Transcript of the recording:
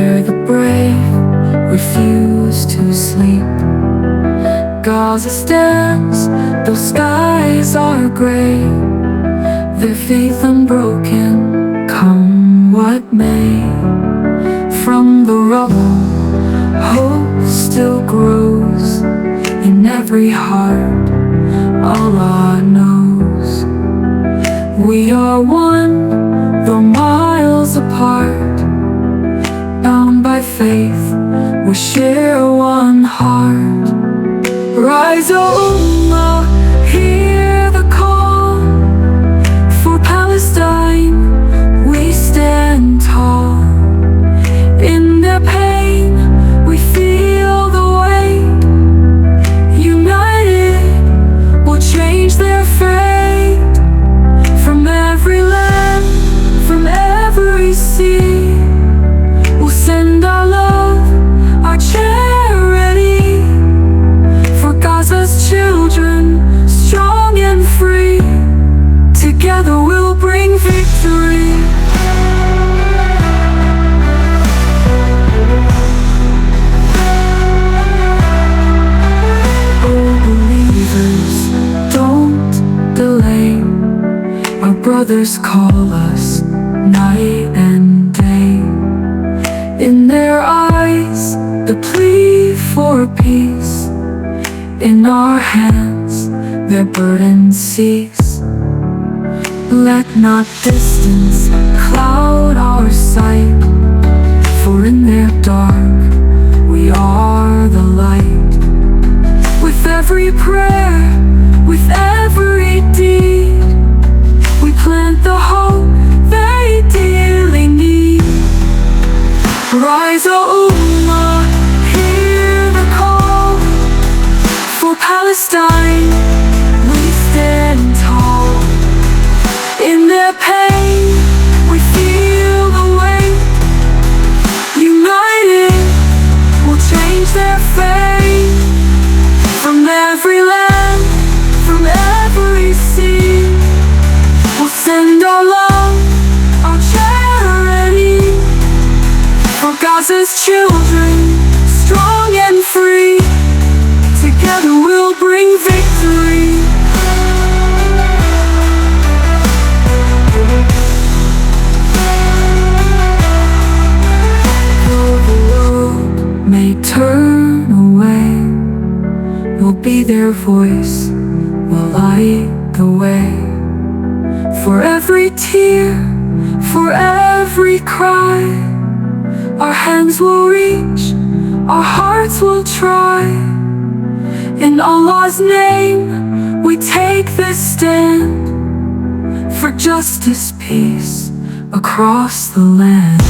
where the brave refuse to sleep. Gaza stands, those skies are gray, their faith unbroken, come what may. From the rubble, hope still grows in every heart, Allah knows. We are one, though miles apart, bound by faith, we share one heart. Rise, O Ummah, hear the call. For Palestine, we stand tall. In their pain, we feel the weight. United, we'll change their fate. From every land, from every sea, we'll send our love, our charity. For Gaza's children, strong and free, together we'll bring victory. Oh believers, don't delay. Our brothers call us night and day. In their eyes, the plea for peace. In our hands, their burdens cease. Let not distance cloud our sight, for in their dark, we are the light. With every prayer, with every deed, we plant the hope they dearly need. Rise, O Ummah, hear the call. For Palestine, we stand tall. In their pain, we feel the weight. United, we'll change their fate. From every land, from every sea, we'll send our love, our charity. For Gaza's children, strong and free, together we'll bring victory. Though the world may turn away, we'll be their voice, we'll light the way. For every tear, for every cry, our hands will reach, our hearts will try. In Allah's name, we take this stand, for justice, peace, across the land.